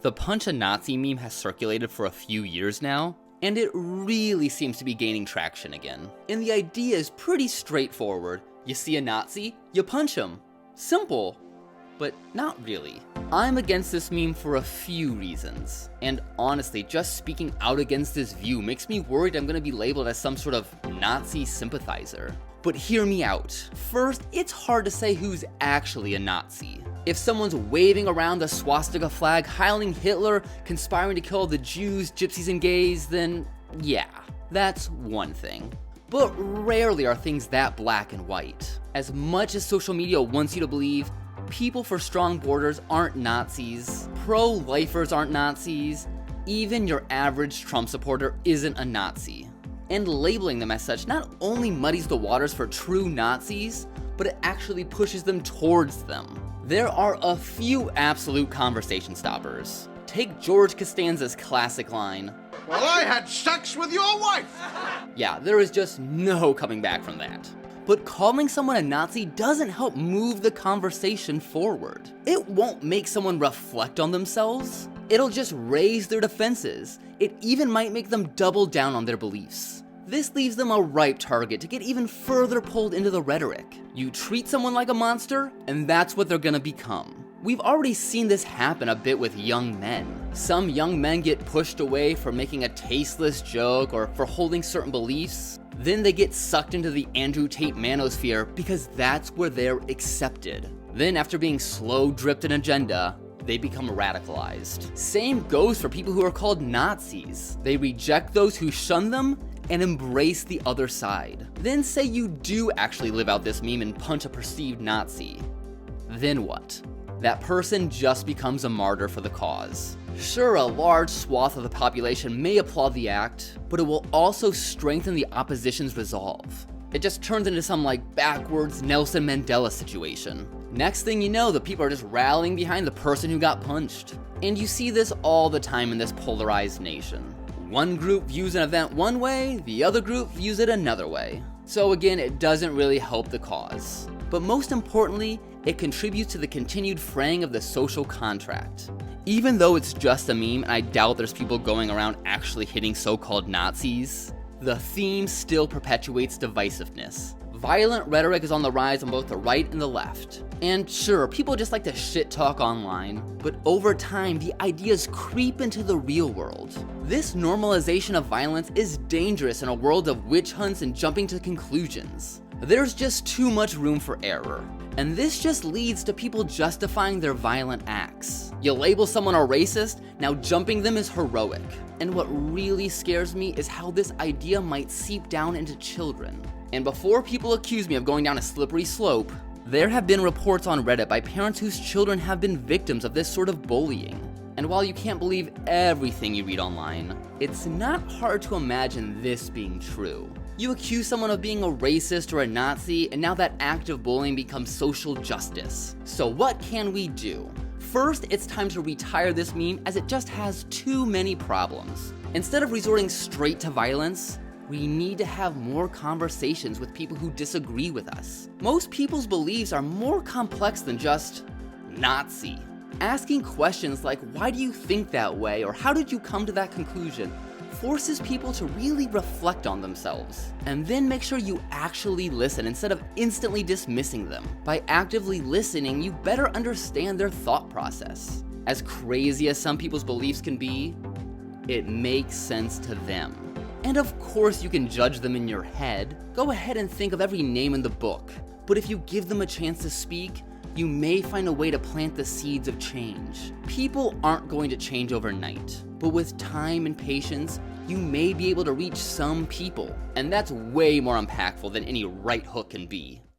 The punch a Nazi meme has circulated for a few years now, and it really seems to be gaining traction again. And the idea is pretty straightforward. You see a Nazi, you punch him. Simple, but not really. I'm against this meme for a few reasons. And honestly, just speaking out against this view makes me worried I'm gonna be labeled as some sort of Nazi sympathizer. But hear me out. First, it's hard to say who's actually a Nazi. If someone's waving around the swastika flag, hailing Hitler, conspiring to kill the Jews, gypsies, and gays, then yeah, that's one thing. But rarely are things that black and white. As much as social media wants you to believe, people for strong borders aren't Nazis, pro-lifers aren't Nazis, even your average Trump supporter isn't a Nazi. And labeling them as such not only muddies the waters for true Nazis, but it actually pushes them towards them. There are a few absolute conversation stoppers. Take George Costanza's classic line, "Well, I had sex with your wife!" Yeah, there is just no coming back from that. But calling someone a Nazi doesn't help move the conversation forward. It won't make someone reflect on themselves. It'll just raise their defenses. It even might make them double down on their beliefs. This leaves them a ripe target to get even further pulled into the rhetoric. You treat someone like a monster, and that's what they're gonna become. We've already seen this happen a bit with young men. Some young men get pushed away for making a tasteless joke or for holding certain beliefs. Then they get sucked into the Andrew Tate manosphere because that's where they're accepted. Then after being slow dripped an agenda, they become radicalized. Same goes for people who are called Nazis. They reject those who shun them and embrace the other side. Then say you do actually live out this meme and punch a perceived Nazi. Then what? That person just becomes a martyr for the cause. Sure, a large swath of the population may applaud the act, but it will also strengthen the opposition's resolve. It just turns into some backwards Nelson Mandela situation. Next thing you know, the people are just rallying behind the person who got punched. And you see this all the time in this polarized nation. One group views an event one way, the other group views it another way. So again, it doesn't really help the cause. But most importantly, it contributes to the continued fraying of the social contract. Even though it's just a meme, and I doubt there's people going around actually hitting so-called Nazis, the theme still perpetuates divisiveness. Violent rhetoric is on the rise on both the right and the left. And sure, people just like to shit talk online, but over time, the ideas creep into the real world. This normalization of violence is dangerous in a world of witch hunts and jumping to conclusions. There's just too much room for error. And this just leads to people justifying their violent acts. You label someone a racist, now jumping them is heroic. And what really scares me is how this idea might seep down into children. And before people accuse me of going down a slippery slope, there have been reports on Reddit by parents whose children have been victims of this sort of bullying. And while you can't believe everything you read online, it's not hard to imagine this being true. You accuse someone of being a racist or a Nazi, and now that act of bullying becomes social justice. So what can we do? First, it's time to retire this meme as it just has too many problems. Instead of resorting straight to violence, we need to have more conversations with people who disagree with us. Most people's beliefs are more complex than just Nazi. Asking questions like, why do you think that way, or how did you come to that conclusion, forces people to really reflect on themselves. And then make sure you actually listen instead of instantly dismissing them. By actively listening, you better understand their thought process. As crazy as some people's beliefs can be, it makes sense to them. And of course you can judge them in your head. Go ahead and think of every name in the book. But if you give them a chance to speak, you may find a way to plant the seeds of change. People aren't going to change overnight, but with time and patience, you may be able to reach some people. And that's way more impactful than any right hook can be.